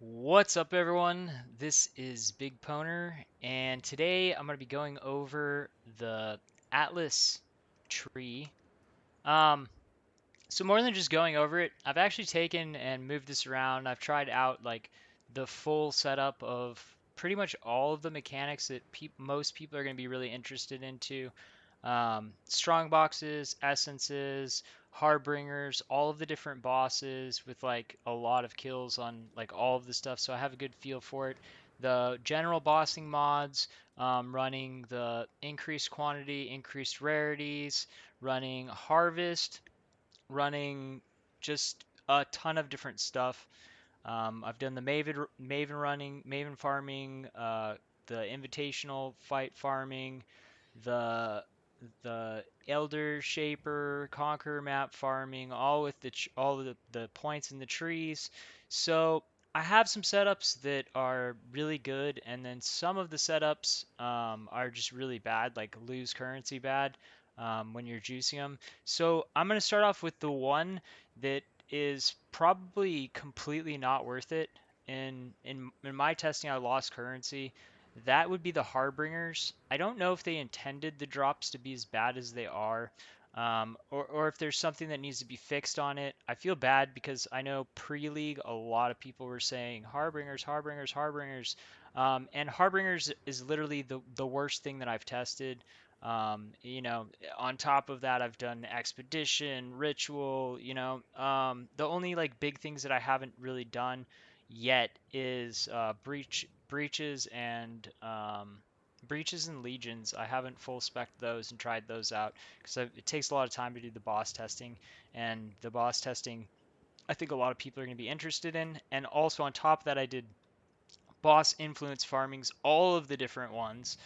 What's up, everyone? This is BigPowner, and today I'm going to be going over the Atlas tree. Um, so more than just going over it, I've actually taken and moved this around. I've tried out like the full setup of pretty much all of the mechanics that most people are going to be really interested into. Strong boxes, essences, harbingers, all of the different bosses with like a lot of kills on like all of the stuff. So I have a good feel for it. The general bossing mods, running the increased quantity, increased rarities, running harvest, running just a ton of different stuff. I've done the Maven running, Maven farming, the invitational fight farming, the Elder Shaper, Conqueror map farming, all with all of the points in the trees. So I have some setups that are really good, and then some of the setups are just really bad, like lose currency bad when you're juicing them. So I'm gonna start off with the one that is probably completely not worth it. In my testing, I lost currency. That would be the Harbingers. I don't know if they intended the drops to be as bad as they are, or if there's something that needs to be fixed on it. I feel bad because I know pre-league a lot of people were saying Harbingers, Harbingers, Harbingers, and Harbingers is literally the worst thing that I've tested. On top of that, I've done Expedition, Ritual. The only like big things that I haven't really done yet is breaches and legions. I haven't full spec those and tried those out because it takes a lot of time to do the boss testing, and the boss testing I think a lot of people are going to be interested in. And also on top of that, I did boss influence farmings, all of the different ones,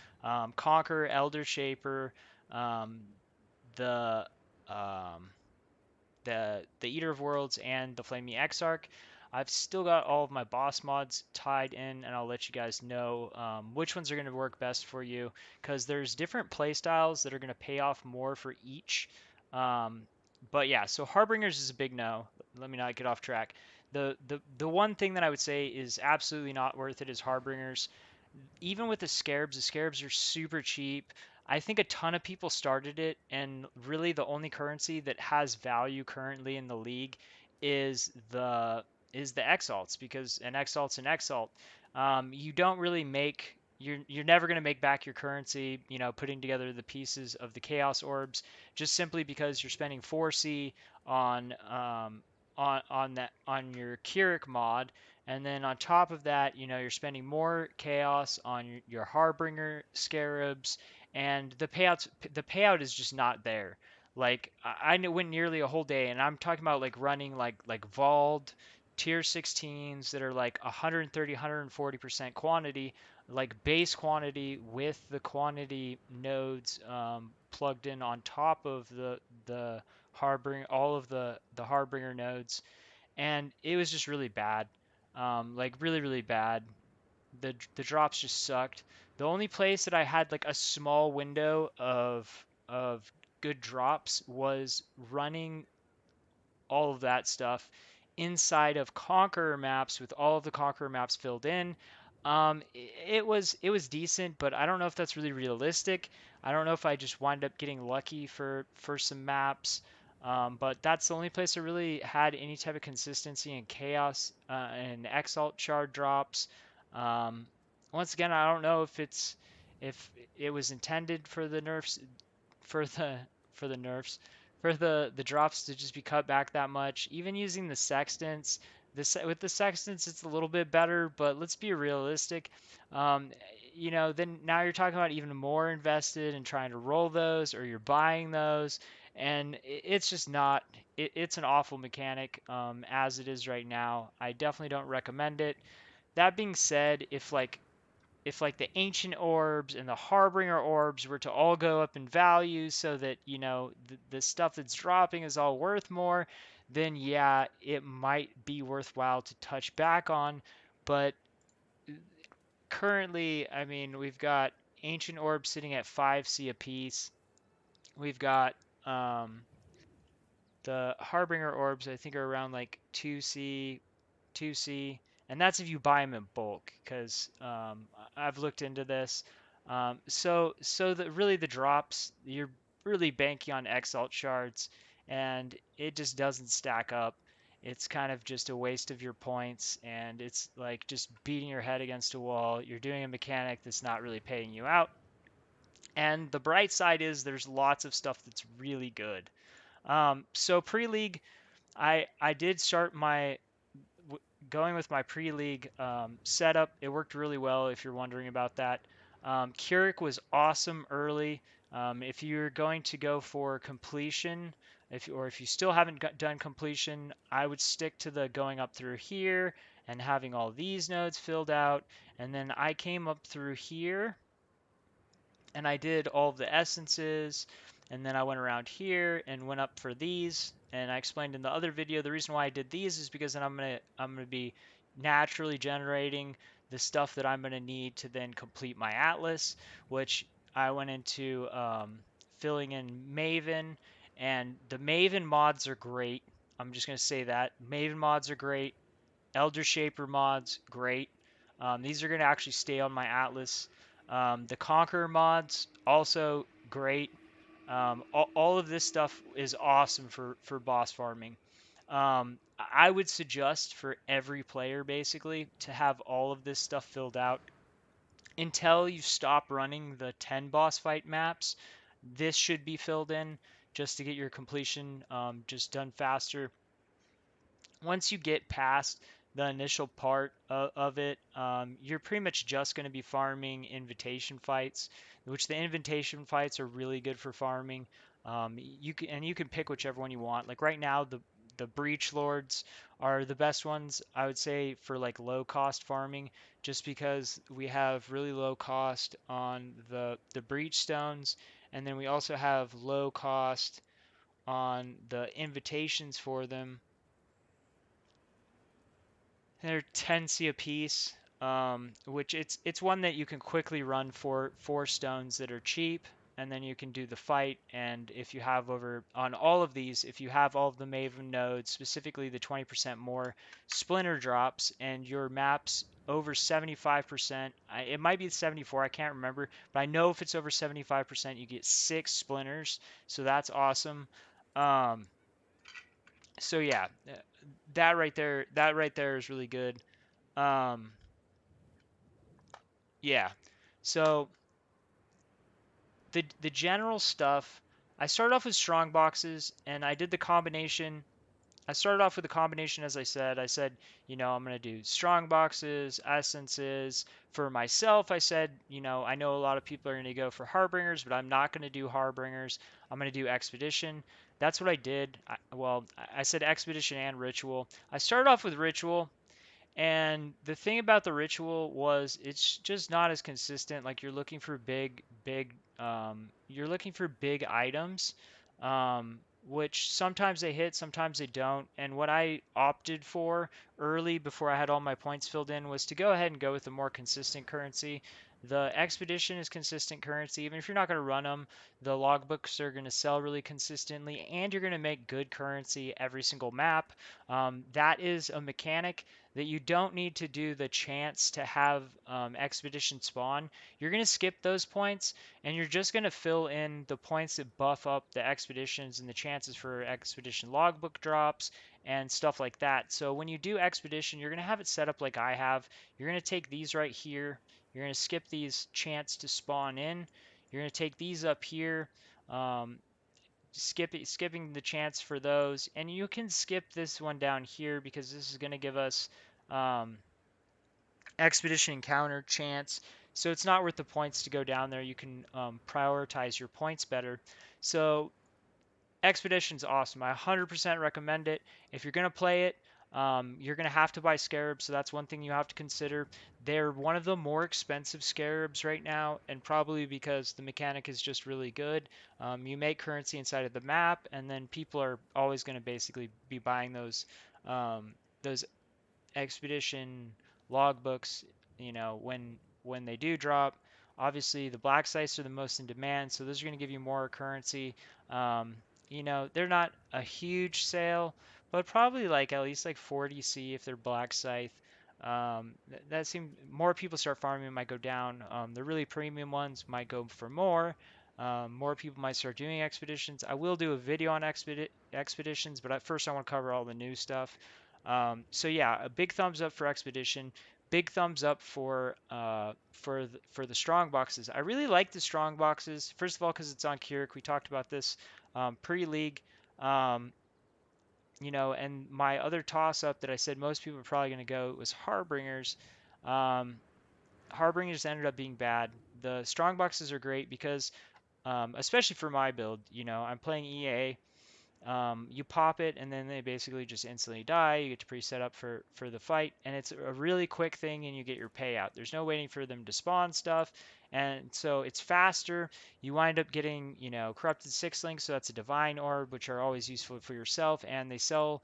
Conquer, Elder Shaper, um, the um, the Eater of Worlds, and the Flaming Exarch. I've still got all of my boss mods tied in, and I'll let you guys know which ones are going to work best for you, because there's different playstyles that are going to pay off more for each. Um, but yeah, so Harbingers is a big no. Let me not get off track. The one thing that I would say is absolutely not worth it is Harbingers. Even with the scarabs are super cheap. I think a ton of people started it, and really the only currency that has value currently in the league is the exalts, because an exalt's an exalt. You don't really make you're never going to make back your currency, putting together the pieces of the chaos orbs, just simply because you're spending 4C on on your Keurig mod, and then on top of that, you're spending more chaos on your Harbinger scarabs, and the payout is just not there. Like I went nearly a whole day, and I'm talking about like running like Vald tier 16s that are like 130, 140% quantity, like base quantity with the quantity nodes plugged in on top of the Harbinger, all of the Harbinger nodes, and it was just really bad, like really really bad. The drops just sucked. The only place that I had like a small window of good drops was running all of that stuff inside of Conqueror maps with all of the Conqueror maps filled in. It was decent, but I don't know if that's really realistic. I don't know if I just wind up getting lucky for some maps. But that's the only place I really had any type of consistency in chaos and exalt shard drops. Um, Once again, I don't know if it was intended for the nerfs for the for the nerfs for the drops to just be cut back that much. Even using the sextants, with the sextants it's a little bit better, but let's be realistic. Um, then now you're talking about even more invested in trying to roll those, or you're buying those, and it's just not. It's an awful mechanic as it is right now. I definitely don't recommend it. That being said, if the ancient orbs and the harbinger orbs were to all go up in value so that the stuff that's dropping is all worth more, then yeah, it might be worthwhile to touch back on. But currently, I mean, we've got ancient orbs sitting at 5C apiece. We've got um, the harbinger orbs, I think, are around like 2C, 2C, and that's if you buy them in bulk, because I've looked into this. So the really the drops, you're really banking on X-alt shards, and it just doesn't stack up. It's kind of just a waste of your points, and it's like just beating your head against a wall. You're doing a mechanic that's not really paying you out. And the bright side is there's lots of stuff that's really good. So pre-league, I did start my going with my pre-league setup. It worked really well. If you're wondering about that, Keurig was awesome early. If you're going to go for completion, if you still haven't done completion, I would stick to the going up through here and having all these nodes filled out. And then I came up through here and I did all of the essences, and then I went around here and went up for these. And I explained in the other video the reason why I did these is because then I'm gonna be naturally generating the stuff that I'm gonna need to then complete my atlas, which I went into filling in Maven, and the Maven mods are great. I'm just gonna say that Maven mods are great. Elder Shaper mods, great. These are going to actually stay on my Atlas. The Conqueror mods, also great. All of this stuff is awesome for boss farming. I would suggest for every player basically to have all of this stuff filled out until you stop running the 10 boss fight maps. This should be filled in just to get your completion just done faster. Once you get past the initial part of it, you're pretty much just going to be farming invitation fights, which the invitation fights are really good for farming. You can pick whichever one you want. Like right now, the breach lords are the best ones I would say for like low cost farming, just because we have really low cost on the breach stones, and then we also have low cost on the invitations for them. They're 10C a piece, which it's one that you can quickly run for 4 stones that are cheap, and then you can do the fight. And if you have over on all of these, if you have all of the Maven nodes, specifically the 20% more splinter drops, and your maps over 75%, it might be 74, I can't remember, but I know if it's over 75%, you get 6 splinters, so that's awesome. Um, so yeah, that right there is really good. Um, yeah. So the general stuff, I started off with strong boxes, and I did the combination. I started off with a combination, as I said. I said, I'm going to do strong boxes, essences. For myself, I said, I know a lot of people are going to go for harbingers, but I'm not going to do harbingers. I'm going to do expedition. That's what I did. I said expedition and ritual. I started off with ritual. And the thing about the ritual was it's just not as consistent. Like you're looking for big items, which sometimes they hit, sometimes they don't. And what I opted for early before I had all my points filled in was to go ahead and go with a more consistent currency. The expedition is consistent currency. Even if you're not going to run them, the logbooks are going to sell really consistently, and you're going to make good currency every single map. That is a mechanic that you don't need to do the chance to have expedition spawn. You're going to skip those points, and you're just going to fill in the points that buff up the expeditions and the chances for expedition logbook drops and stuff like that. So when you do expedition, you're going to have it set up like I have. You're going to take these right here. You're going to skip these chance to spawn in. You're going to take these up here. Um, skipping the chance for those, and you can skip this one down here because this is going to give us um, expedition encounter chance, so it's not worth the points to go down there. You can prioritize your points better. So expedition's awesome. I 100% recommend it. If you're going to play it, you're going to have to buy scarabs, so that's one thing you have to consider. They're one of the more expensive scarabs right now, and probably because the mechanic is just really good. You make currency inside of the map, and then people are always going to basically be buying those expedition logbooks, when they do drop. Obviously, the black sites are the most in demand, so those are going to give you more currency. Um, they're not a huge sale, but probably like at least like 40C if they're black scythe. That seemed more people start farming might go down. The really premium ones might go for more. More people might start doing expeditions. I will do a video on expeditions, but at first I want to cover all the new stuff. So yeah, a big thumbs up for expedition. Big thumbs up for the strong boxes. I really like the strong boxes. First of all, because it's on Keurig. We talked about this pre-league. Um, and my other toss up that I said most people are probably going to go was Harbingers. Um, Harbingers ended up being bad. The strong boxes are great because, especially for my build, I'm playing EA. You pop it, and then they basically just instantly die. You get to pre-set up for the fight, and it's a really quick thing, and you get your payout. There's no waiting for them to spawn stuff, and so it's faster. You wind up getting, corrupted six links, so that's a divine orb, which are always useful for yourself, and they sell.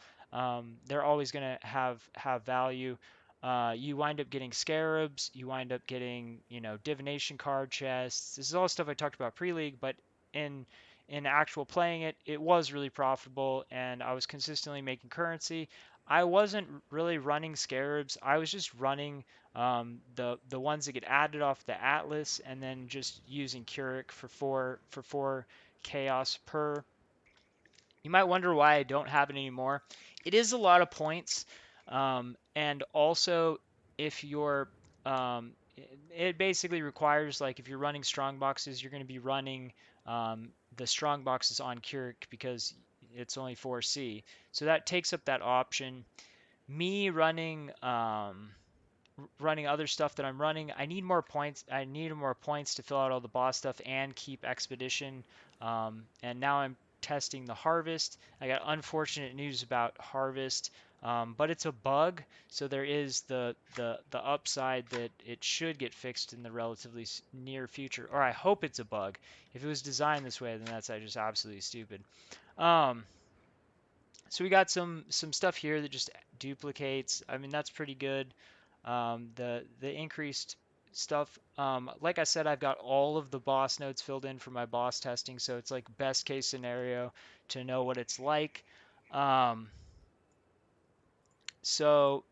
They're always gonna have value. You wind up getting scarabs. You wind up getting, divination card chests. This is all stuff I talked about pre-league, but in actual playing it, it was really profitable and I was consistently making currency. I wasn't really running scarabs. I was just running the ones that get added off the Atlas and then just using Keurig for four chaos per. You might wonder why I don't have it anymore. It is a lot of points, and also if you're, it basically requires like if you're running strong boxes, you're going to be running the strong boxes on Keurig because it's only 4C. So that takes up that option. Me running other stuff that I'm running. I need more points. I need more points to fill out all the boss stuff and keep expedition. And now I'm testing the harvest. I got unfortunate news about harvest, but it's a bug, so there is the upside that it should get fixed in the relatively near future. Or I hope it's a bug. If it was designed this way, then that's just absolutely stupid. Um, so we got some stuff here that just duplicates. I mean, that's pretty good. The increased stuff, like I said, I've got all of the boss nodes filled in for my boss testing, so it's like best case scenario to know what it's like. Um, so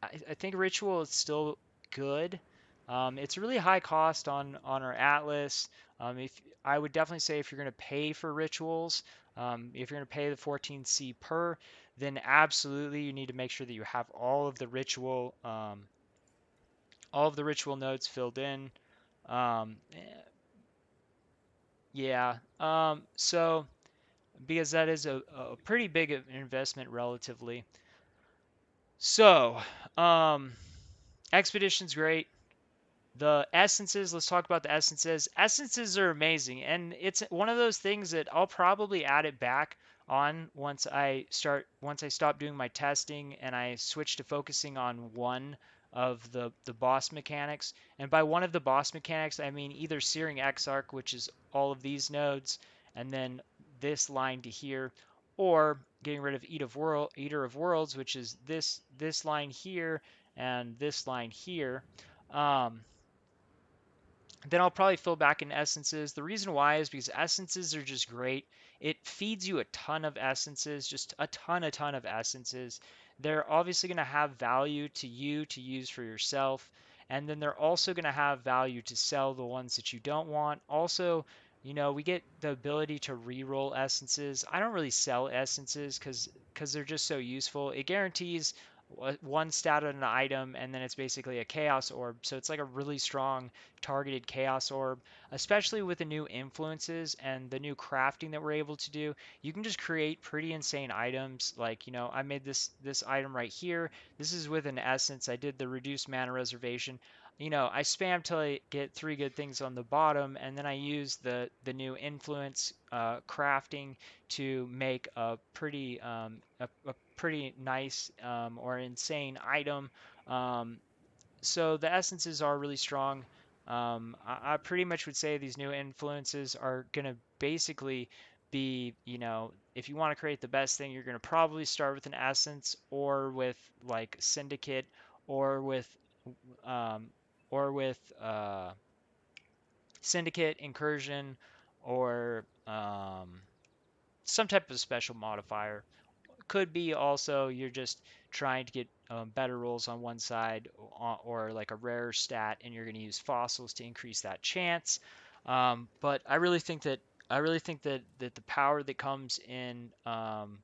I think ritual is still good. It's a really high cost on our Atlas. If I would definitely say if you're going to pay for rituals, if you're going to pay the 14C per, then absolutely you need to make sure that you have all of the ritual nodes filled in. Um, eh, yeah. So because that is a pretty big investment relatively. So, expedition's great. The essences, let's talk about the essences. Essences are amazing, and it's one of those things that I'll probably add it back on once I stop doing my testing and I switch to focusing on one of the boss mechanics. And by one of the boss mechanics, I mean either Searing Exarch, which is all of these nodes, and then this line to here, or getting rid of Eater of Worlds, which is this line here and this line here. Um, then I'll probably fill back in essences. The reason why is because essences are just great. It feeds you a ton of essences, just a ton of essences. They're obviously going to have value to you to use for yourself. And then they're also going to have value to sell the ones that you don't want. Also, we get the ability to re-roll essences. I don't really sell essences because they're just so useful. It guarantees one stat on an item, and then it's basically a chaos orb. So it's like a really strong targeted chaos orb, especially with the new influences and the new crafting that we're able to do. You can just create pretty insane items. Like, I made this item right here. This is with an essence. I did the reduced mana reservation. I spam till I get three good things on the bottom, and then I use the new influence crafting to make a pretty nice or insane item. Um, so the essences are really strong. I pretty much would say these new influences are going to basically be, if you want to create the best thing, you're going to probably start with an essence or with like syndicate or with um, or with syndicate incursion or some type of special modifier could be also you're just trying to get better rolls on one side, or like a rare stat, and you're going to use fossils to increase that chance. But I really think that the power that comes in the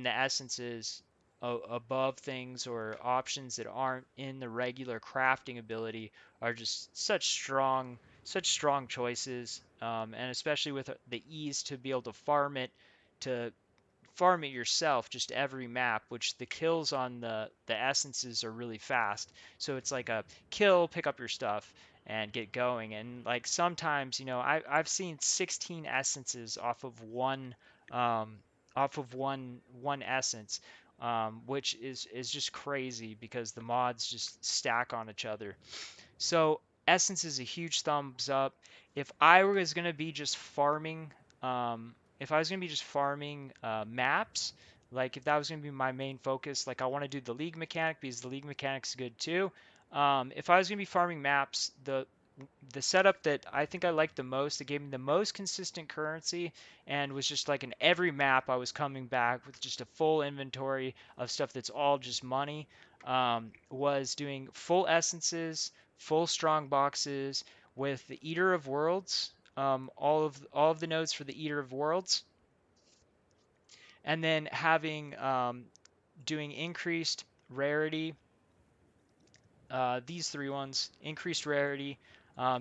essences above things or options that aren't in the regular crafting ability are just such strong choices, and especially with the ease to be able to farm it yourself, just every map, which the kills on the essences are really fast. So it's like a kill, pick up your stuff, and get going. And like sometimes, I've seen 16 essences um, off of one essence, which is just crazy because the mods just stack on each other. So Essence is a huge thumbs up. If I was gonna be just farming, if I was gonna be just farming maps, like if that was gonna be my main focus, like I want to do the league mechanic because the league mechanic's good too. If I was gonna be farming maps, the setup that I think I liked the most, that gave me the most consistent currency, and was just like in every map I was coming back with just a full inventory of stuff that's all just money, was doing full essences, full strong boxes with the Eater of Worlds, all of the nodes for the Eater of Worlds, and then having doing increased rarity, these three ones, increased rarity,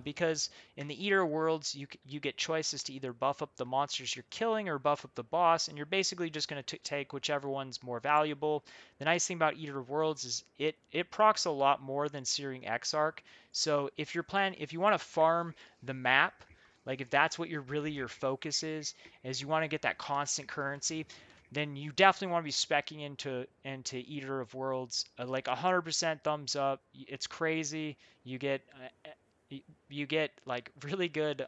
because in the Eater worlds you get choices to either buff up the monsters you're killing or buff up the boss, and you're basically just going to take whichever one's more valuable. The nice thing about Eater worlds is it procs a lot more than Searing Exarch. So if you want to farm the map, like if that's what your focus is you want to get that constant currency, then you definitely want to be specking into Eater of Worlds. Like 100% thumbs up. It's crazy. You get you get like really good,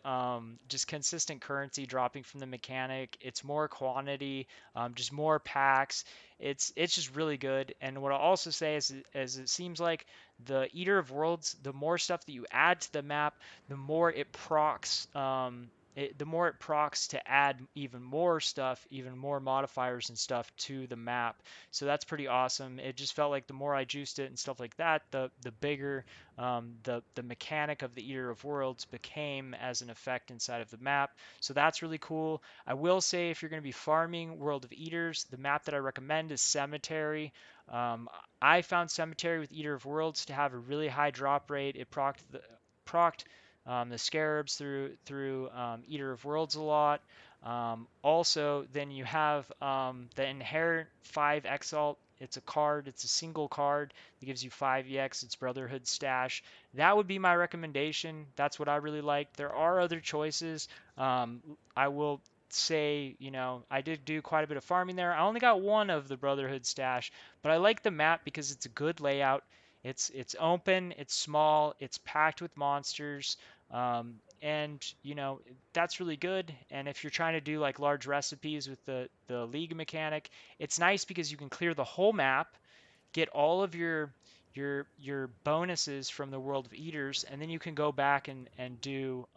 just consistent currency dropping from the mechanic. It's more quantity, just more packs. It's just really good. And what I'll also say is it seems like the Eater of Worlds, the more stuff that you add to the map, the more it procs. The more it procs to add even more stuff, even more modifiers and stuff to the map. So that's pretty awesome. It just felt like the more I juiced it and stuff like that, the bigger the mechanic of the Eater of Worlds became as an effect inside of the map. So that's really cool. I will say if you're going to be farming World of Eaters, the map that I recommend is Cemetery. Um, I found Cemetery with Eater of Worlds to have a really high drop rate. It procced the scarabs through Eater of Worlds a lot. Also, then you have the Inherent 5 Exalt. It's a card. It's a single card that gives you 5 EX. It's Brotherhood Stash. That would be my recommendation. That's what I really like. There are other choices. I will say, I did do quite a bit of farming there. I only got one of the Brotherhood Stash, but I like the map because it's a good layout. It's open, it's small, it's packed with monsters, and that's really good. And if you're trying to do like large recipes with the league mechanic, it's nice because you can clear the whole map, get all of your bonuses from the World of Eaters, and then you can go back and do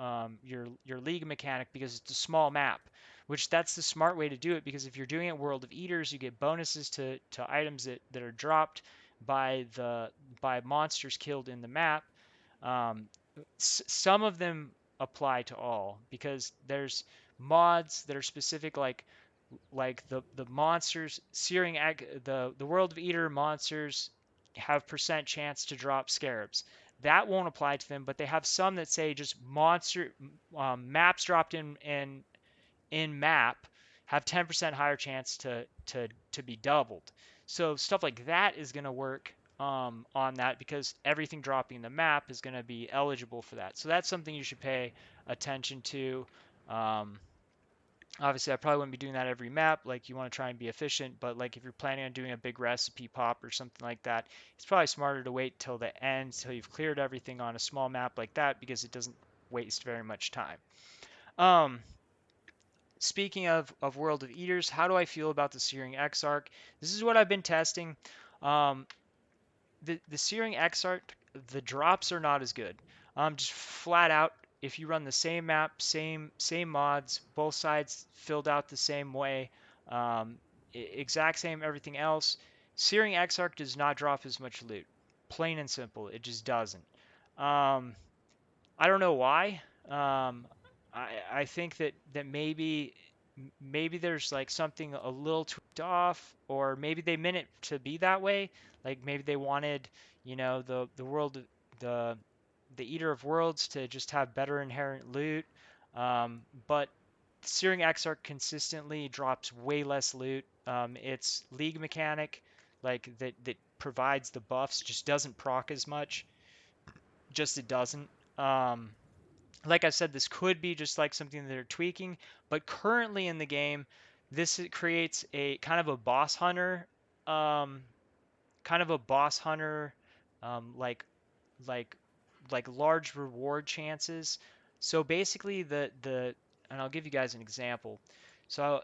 your league mechanic because it's a small map. Which that's the smart way to do it, because if you're doing it World of Eaters, you get bonuses to items that are dropped by monsters killed in the map. Um, some of them apply to all because there's mods that are specific, like the monsters searing egg, the World of Eater monsters have percent chance to drop scarabs. That won't apply to them, but they have some that say just monster maps dropped in map have 10% higher chance to be doubled. So stuff like that is going to work on that, because everything dropping in the map is going to be eligible for that. So that's something you should pay attention to. Um, Obviously, I probably wouldn't be doing that every map. Like, you want to try and be efficient, but like if you're planning on doing a big recipe pop or something like that, it's probably smarter to wait till the end, till you've cleared everything on a small map like that, because it doesn't waste very much time. Um, Speaking of World of Eaters, how do I feel about the Searing Exarch? This is what I've been testing. Um, the Searing Exarch, the drops are not as good. Just flat out, if you run the same map, same mods, both sides filled out the same way, um, exact same everything else. Searing Exarch does not drop as much loot. Plain and simple, it just doesn't. Um, I don't know why. I think that maybe there's like something a little tweaked off, or maybe they meant it to be that way. Like maybe they wanted, the world, the the Eater of Worlds to just have better inherent loot. But Searing Exarch consistently drops way less loot. Its league mechanic, like that provides the buffs, just doesn't proc as much. Just it doesn't. Um, like I said, this could be just like something that they're tweaking, but currently in the game, this creates a kind of a boss hunter, um, kind of a boss hunter, like like large reward chances. So basically, and I'll give you guys an example. So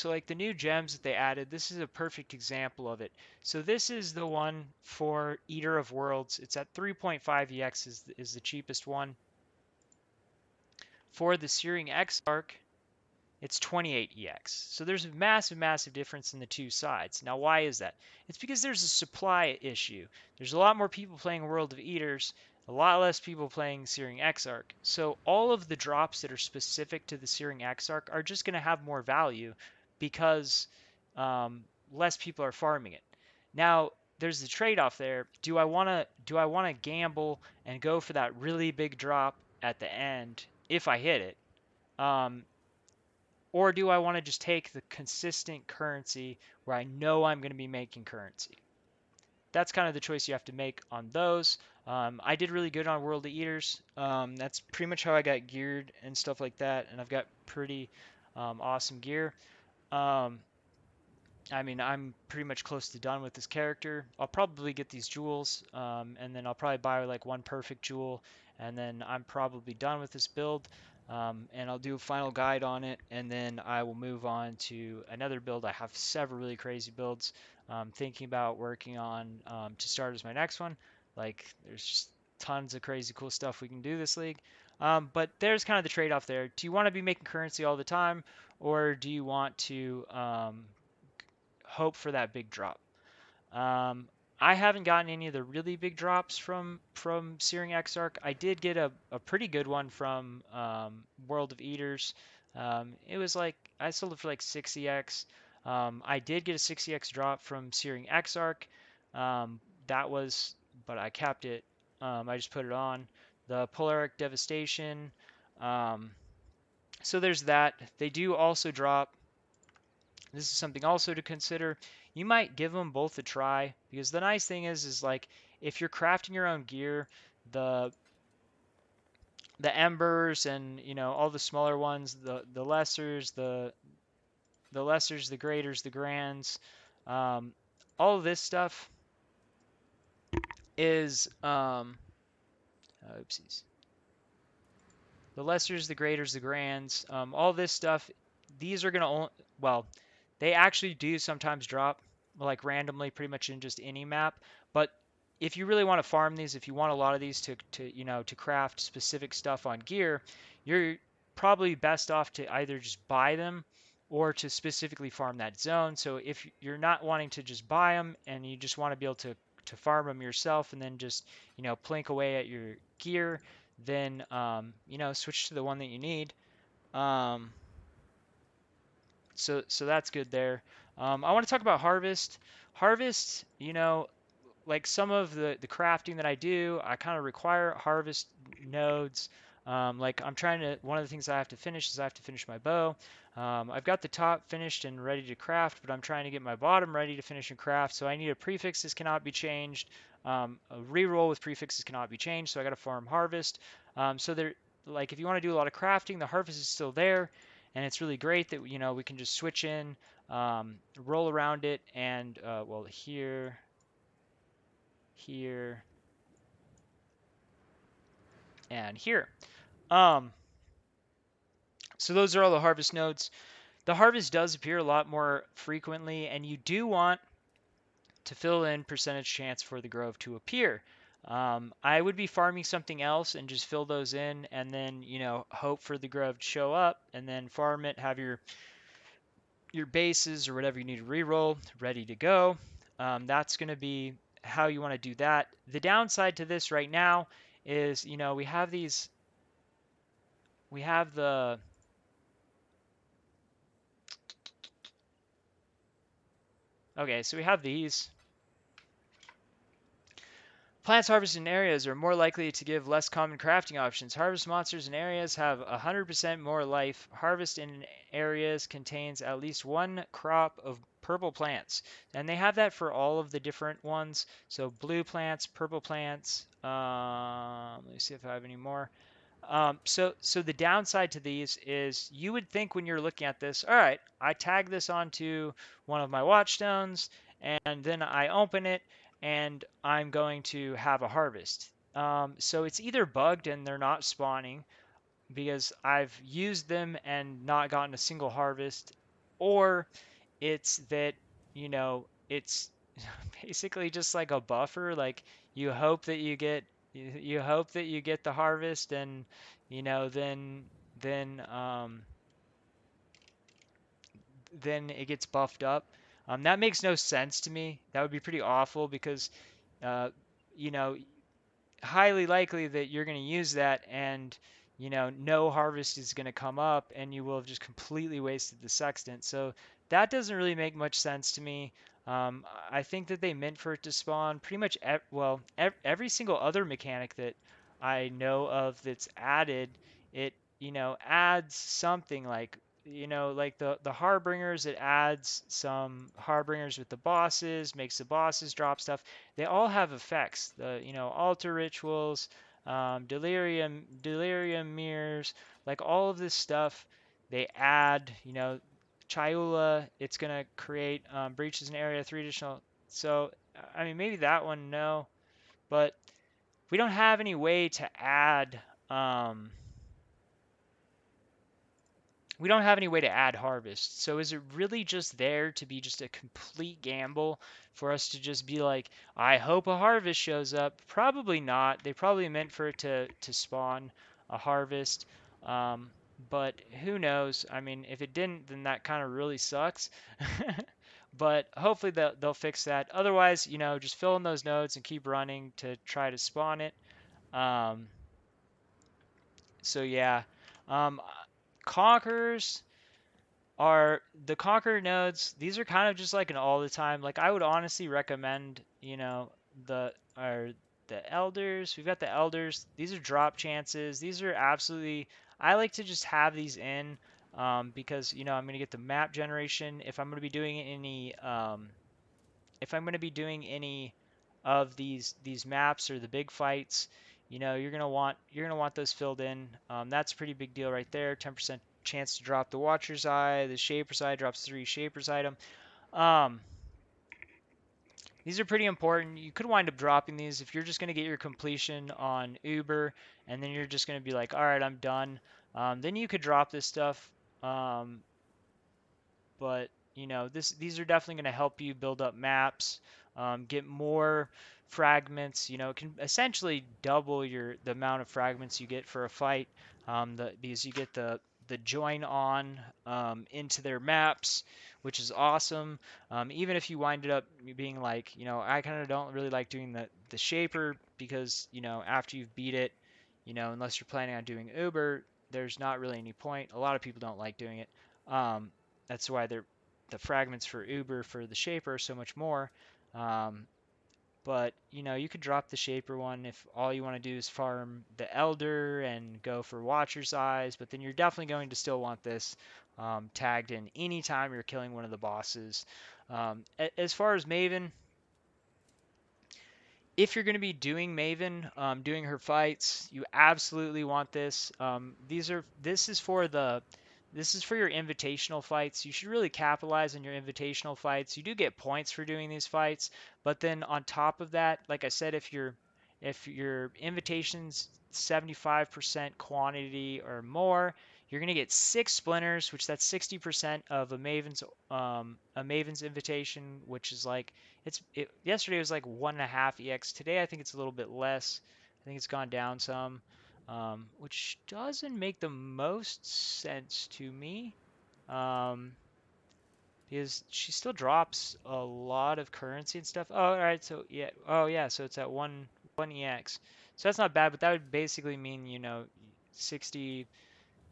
like the new gems that they added, this is a perfect example of it. So this is the one for Eater of Worlds. It's at 3.5 EX is the cheapest one. For the Searing Exarch, it's 28 EX. So there's a massive, massive difference in the two sides. Now, why is that? It's because there's a supply issue. There's a lot more people playing World of Eaters, a lot less people playing Searing Exarch. So all of the drops that are specific to the Searing Exarch are just going to have more value because less people are farming it. Now, there's the trade-off there. Do I want to gamble and go for that really big drop at the end if I hit it? Um, or do I want to just take the consistent currency where I know I'm going to be making currency? That's kind of the choice you have to make on those. I did really good on World of Eaters. That's pretty much how I got geared and stuff like that, and I've got pretty awesome gear. Um, I mean, I'm pretty much close to done with this character. I'll probably get these jewels, and then I'll probably buy like one perfect jewel, and then I'm probably done with this build. And I'll do a final guide on it, and then I will move on to another build. I have several really crazy builds thinking about working on to start as my next one. Like, there's just tons of crazy cool stuff we can do this league. But there's kind of the trade-off there. Do you want to be making currency all the time, or do you want to hope for that big drop? Um, I haven't gotten any of the really big drops from Searing Exarch. I did get a pretty good one from World of Eaters. It was like I sold it for like 60x. I did get a 60x drop from Searing Exarch. That was, but I capped it. I just put it on the Polaric Devastation. Um, so there's that. They do also drop. This is something also to consider. You might give them both a try because the nice thing is like if you're crafting your own gear, the the embers and all the smaller ones, the lessers, the lessers, the graders, the grands, all of this stuff is oopsies. The lessers, the graders, the grands, all this stuff. These are gonna well, they actually do sometimes drop like randomly, pretty much in just any map. But if you really want to farm these, if you want a lot of these to craft specific stuff on gear, you're probably best off to either just buy them or to specifically farm that zone. So if you're not wanting to just buy them and you just want to be able to farm them yourself and then just plink away at your gear, then switch to the one that you need. Um, so that's good there. I want to talk about harvest. Harvest, like some of the crafting that I do, I kind of require harvest nodes. Like I'm trying to, one of the things I have to finish is I have to finish my bow. I've got the top finished and ready to craft, but I'm trying to get my bottom ready to finish and craft. So I need a prefixes cannot be changed. A reroll with prefixes cannot be changed. So I got to farm harvest. So there, like if you want to do a lot of crafting, the harvest is still there, and it's really great that we can just switch in, roll around it, and well here, and here. Um, so those are all the harvest nodes. The harvest does appear a lot more frequently, and you do want to fill in percentage chance for the grove to appear. I would be farming something else and just fill those in, and then hope for the grove to show up, and then farm it. Have your your bases or whatever you need to reroll ready to go. That's going to be how you want to do that. The downside to this right now is, we have these, we have the, okay, so we have these. Plants harvested in areas are more likely to give less common crafting options. Harvest monsters in areas have 100% more life. Harvest in areas contains at least one crop of purple plants. And they have that for all of the different ones. So blue plants, purple plants. Let me see if I have any more. So the downside to these is you would think when you're looking at this, all right, I tag this onto one of my watchstones, and then I open it, and I'm going to have a harvest. So it's either bugged and they're not spawning because I've used them and not gotten a single harvest, or it's that, it's basically just like a buffer. Like you hope that you hope that you get the harvest, and then then it gets buffed up. That makes no sense to me. That would be pretty awful because uh, you know highly likely that you're going to use that, and no harvest is going to come up, and you will have just completely wasted the sextant. So that doesn't really make much sense to me. I think that they meant for it to spawn pretty much every single other mechanic that I know of that's added. It adds something like, like the harbingers. It adds some harbingers with the bosses, makes the bosses drop stuff. They all have effects. The altar rituals, delirium mirrors, like all of this stuff. They add, Chaiula. It's gonna create breaches in area 3 additional. So I mean maybe that one no, but we don't have any way to add. Um, we don't have any way to add harvest. So is it really just there to be just a complete gamble for us to just be like, I hope a harvest shows up? Probably not. They probably meant for it to spawn a harvest. Um, but who knows? I mean, if it didn't, then that kind of really sucks. But hopefully they'll fix that. Otherwise, just fill in those nodes and keep running to try to spawn it. Um, so yeah. Um, Conquerors are the Conqueror nodes. These are kind of just like an all the time. Like I would honestly recommend, the or the elders. We've got the elders. These are drop chances. These are absolutely. I like to just have these in because I'm gonna get the map generation if I'm gonna be doing any if I'm going to be doing any of these maps or the big fights, you're gonna want those filled in. That's a pretty big deal right there. 10% chance to drop the Watcher's Eye. The Shaper's Eye drops 3 Shaper's item. Um, these are pretty important. You could wind up dropping these if you're just going to get your completion on Uber, and then you're just going to be like, all right, I'm done. Then you could drop this stuff. Um, but these are definitely going to help you build up maps, get more fragments. It can essentially double the amount of fragments you get for a fight, because you get the join on into their maps, which is awesome. Even if you wind it up being like, I kind of don't really like doing the shaper because after you've beat it, unless you're planning on doing Uber, there's not really any point. A lot of people don't like doing it. Um, that's why the fragments for Uber for the Shaper are so much more. Um, but you could drop the Shaper one if all you want to do is farm the Elder and go for Watcher's Eyes. But then you're definitely going to still want this tagged in anytime you're killing one of the bosses. As far as Maven, if you're going to be doing Maven, doing her fights, you absolutely want this. This is for your invitational fights. You should really capitalize on your invitational fights. You do get points for doing these fights, but then on top of that, like I said, if your invitation's 75% quantity or more, you're gonna get 6 splinters, which that's 60% of a Maven's invitation, which is like yesterday was like 1.5 EX. Today I think it's a little bit less. I think it's gone down some, which doesn't make the most sense to me. Um, she still drops a lot of currency and stuff. Oh, all right. So yeah. Oh yeah. So it's at one EX. So that's not bad, but that would basically mean 60.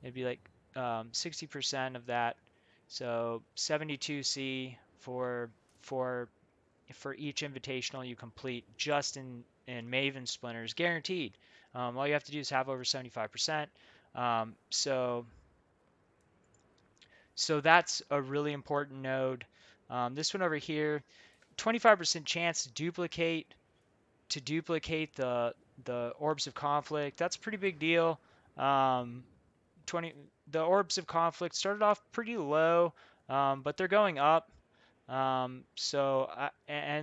It'd be like 60% of that. So 72C for for each invitational you complete just in Maven Splinters, guaranteed. All you have to do is have over 75%. So that's a really important node. This one over here, 25% chance to duplicate the orbs of conflict. That's a pretty big deal. Um, 20 the orbs of conflict started off pretty low, but they're going up. And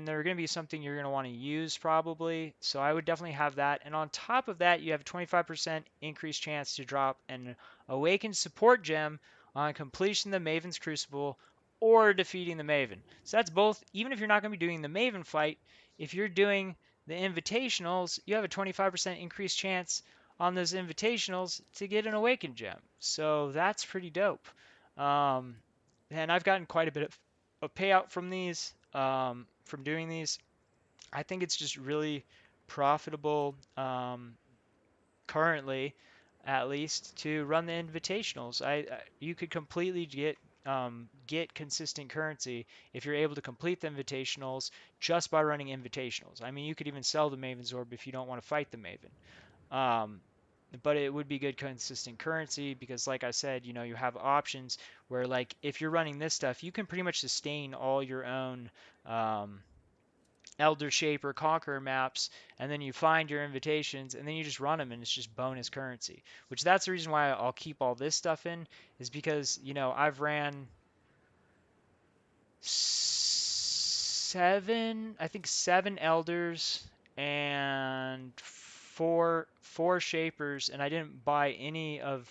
they're going to be something you're going to want to use probably. So I would definitely have that. And on top of that, you have a 25% increased chance to drop an awakened support gem on completion of the Maven's Crucible or defeating the Maven. So that's both, even if you're not going to be doing the Maven fight, if you're doing the invitationals, you have a 25% increased chance on those invitationals to get an awakened gem. So that's pretty dope. Um, and I've gotten quite a bit of a payout from these, from doing these. I think it's just really profitable, currently, at least, to run the invitationals. You could completely get consistent currency if you're able to complete the invitationals just by running invitationals. I mean, you could even sell the Maven's Orb if you don't want to fight the Maven. But it would be good consistent currency because, like I said, you have options where, like, if you're running this stuff, you can pretty much sustain all your own um, Elder Shape or Conqueror maps, and then you find your invitations, and then you just run them, and it's just bonus currency. Which that's the reason why I'll keep all this stuff in, is because I've ran seven elders and four shapers, and I didn't buy any of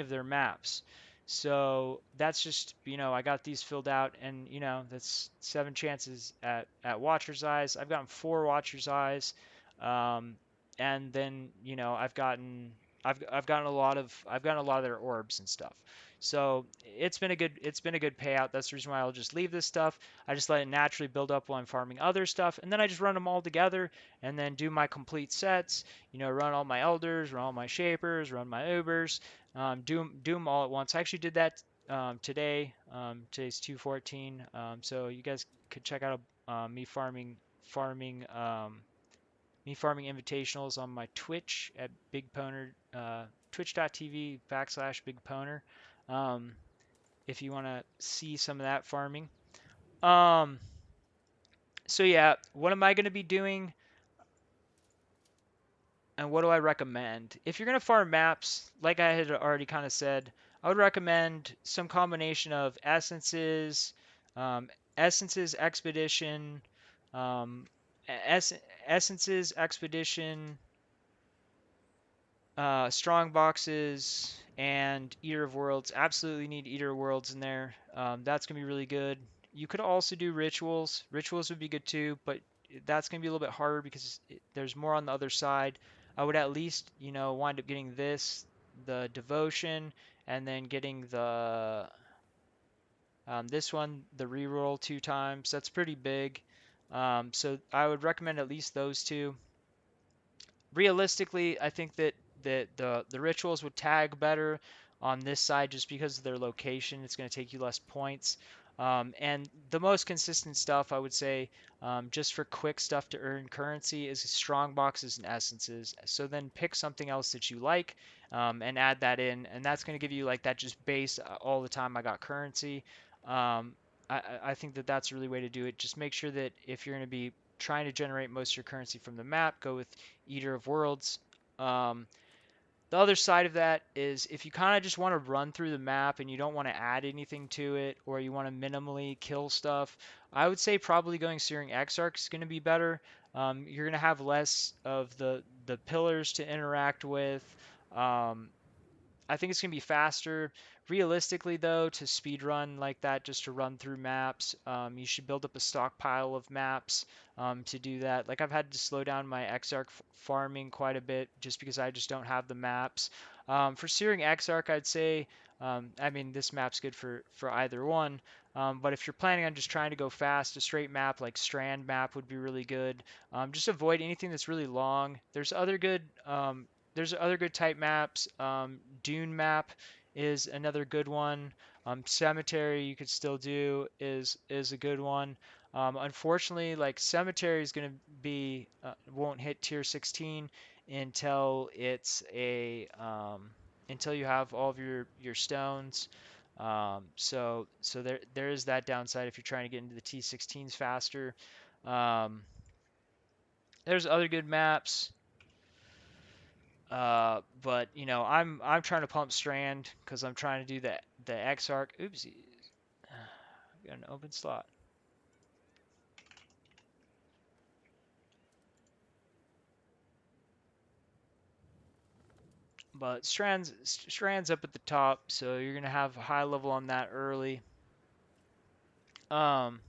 their maps. So that's just, I got these filled out, and that's seven chances at Watcher's Eyes. I've gotten four Watcher's Eyes, um, and then I've gotten a lot of their orbs and stuff. So it's been a good payout. That's the reason why I'll just leave this stuff. I just let it naturally build up while I'm farming other stuff, and then I just run them all together, and then do my complete sets. Run all my elders, run all my shapers, run my ubers, do them all at once. I actually did that today. Today's 214, so you guys could check out farming me farming invitationals on my Twitch at BigPowner, twitch.tv/BigPowner, um, if you want to see some of that farming. Um, so yeah, what am I going to be doing, and what do I recommend? If you're going to farm maps, like I had already kind of said, I would recommend some combination of essences, um, essences expedition, um, essences expedition, strong boxes, and Eater of Worlds. Absolutely need Eater of Worlds in there. That's going to be really good. You could also do rituals. Rituals would be good too, but that's going to be a little bit harder because there's more on the other side. I would at least, wind up getting the devotion, and then getting this one, the reroll 2 times. That's pretty big. So I would recommend at least those two. Realistically, I think that the rituals would tag better on this side just because of their location. It's going to take you less points. And the most consistent stuff, I would say, just for quick stuff to earn currency, is strong boxes and essences. So then pick something else that you like, and add that in, and that's going to give you like that just base all the time I got currency. Um, I think that that's a really way to do it. Just make sure that if you're going to be trying to generate most of your currency from the map, go with Eater of Worlds. Um, the other side of that is if you kind of just want to run through the map and you don't want to add anything to it, or you want to minimally kill stuff, I would say probably going Searing Exarch is going to be better. You're going to have less of the pillars to interact with. Um, I think it's going to be faster. Realistically, though, to speed run like that, just to run through maps, you should build up a stockpile of maps to do that. Like, I've had to slow down my Exarch farming quite a bit just because I just don't have the maps. For Searing Exarch, I'd say, I mean, this map's good for either one. But if you're planning on just trying to go fast, a straight map like Strand map would be really good. Just avoid anything that's really long. There's other good type maps. Dune map is another good one. Cemetery you could still do is a good one. Unfortunately, like Cemetery is going to be won't hit tier 16 until it's a until you have all of your stones. So there is that downside if you're trying to get into the T16s faster. Um, there's other good maps, but you know I'm trying to pump Strand because I'm trying to do the X arc. Oopsies, got an open slot. But Strand's up at the top, so you're gonna have a high level on that early. Um,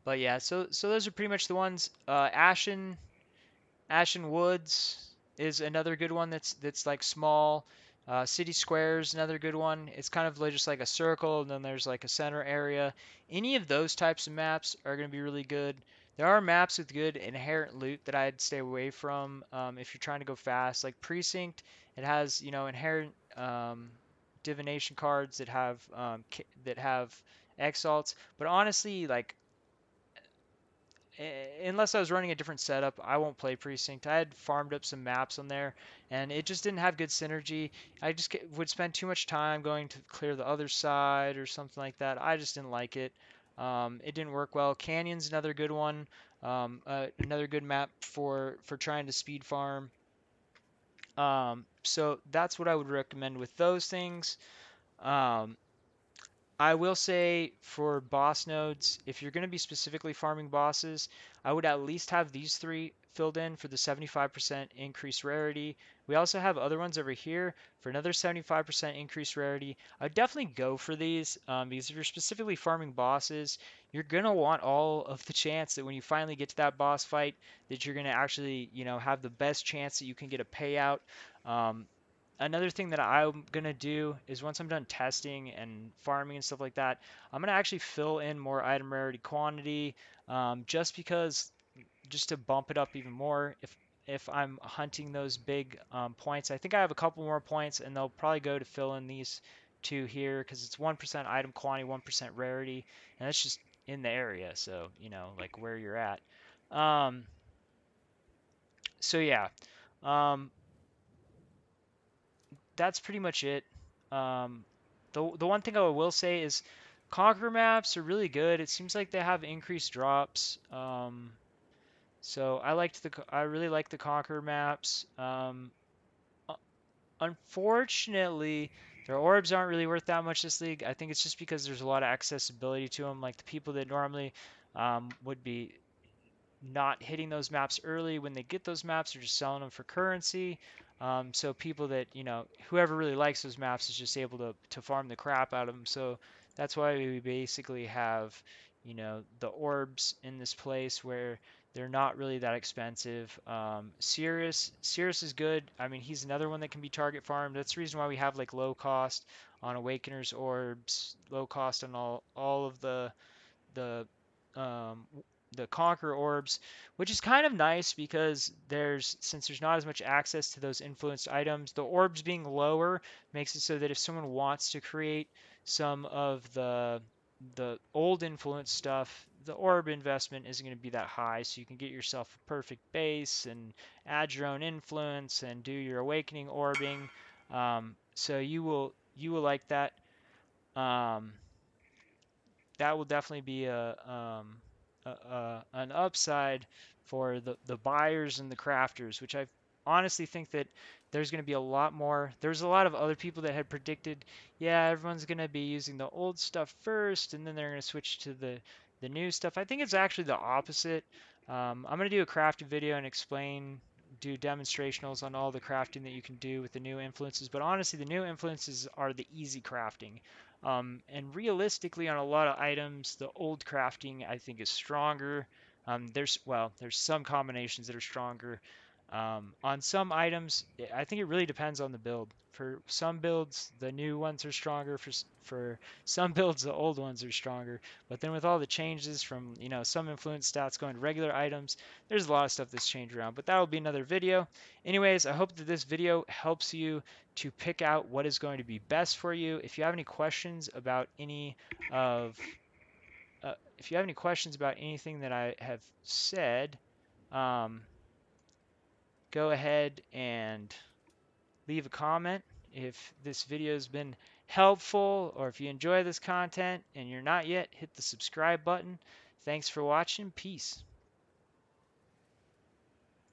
but yeah, so those are pretty much the ones. Ashen Woods is another good one that's like small. City Square's another good one. It's kind of like just like a circle, and then there's like a center area. Any of those types of maps are going to be really good. There are maps with good inherent loot that I'd stay away from if you're trying to go fast. Like Precinct, it has inherent divination cards that have exalts. But honestly, like unless I was running a different setup, I won't play Precinct. I had farmed up some maps on there, and it just didn't have good synergy. I just would spend too much time going to clear the other side or something like that. I just didn't like it. It didn't work well. Canyon's another good one. Another good map for trying to speed farm. So that's what I would recommend with those things. Um, I will say for boss nodes, if you're going to be specifically farming bosses, I would at least have these three filled in for the 75% increased rarity. We also have other ones over here for another 75% increased rarity. I would definitely go for these because if you're specifically farming bosses, you're going to want all of the chance that when you finally get to that boss fight, that you're going to actually, have the best chance that you can get a payout. Um, Another thing that I'm gonna do is once I'm done testing and farming and stuff like that, I'm gonna actually fill in more item rarity quantity, just because just to bump it up even more. If I'm hunting those big points, I think I have a couple more points, and they'll probably go to fill in these two here because it's 1% item quantity, 1% rarity, and that's just in the area, so like where you're at. Um, so yeah. Um, that's pretty much it. Um, the one thing I will say is Conquer maps are really good. It seems like they have increased drops. So I really like the Conquer maps. Uh, Unfortunately, their orbs aren't really worth that much this league. I think it's just because there's a lot of accessibility to them. Like the people that normally would be not hitting those maps early when they get those maps are just selling them for currency. So people that whoever really likes those maps is just able to farm the crap out of them. So that's why we basically have the orbs in this place where they're not really that expensive. Sirius is good. I mean, he's another one that can be target farmed. That's the reason why we have like low cost on Awakener's orbs, low cost on all of the um, the Conquer orbs, which is kind of nice because since there's not as much access to those influenced items, the orbs being lower makes it so that if someone wants to create some of the old influence stuff, the orb investment isn't going to be that high, so you can get yourself a perfect base and add your own influence and do your awakening orbing. So you will like that. Um, that will definitely be an upside for the buyers and the crafters, which I honestly think that there's going to be a lot more. There's a lot of other people that had predicted, yeah, everyone's going to be using the old stuff first, and then they're going to switch to the new stuff. I think it's actually the opposite. I'm going to do a crafting video and do demonstrationals on all the crafting that you can do with the new influences. But honestly, the new influences are the easy crafting. And realistically, on a lot of items, the old crafting I think is stronger. There's some combinations that are stronger. On some items, I think it really depends on the build. For some builds, the new ones are stronger. For some builds, the old ones are stronger. But then with all the changes from, some influence stats going to regular items, there's a lot of stuff that's changed around. But that'll be another video. Anyways, I hope that this video helps you to pick out what is going to be best for you. If you have any questions about if you have any questions about anything that I have said, um, go ahead and leave a comment. If this video has been helpful, or if you enjoy this content and you're not yet, hit the subscribe button. Thanks for watching. Peace.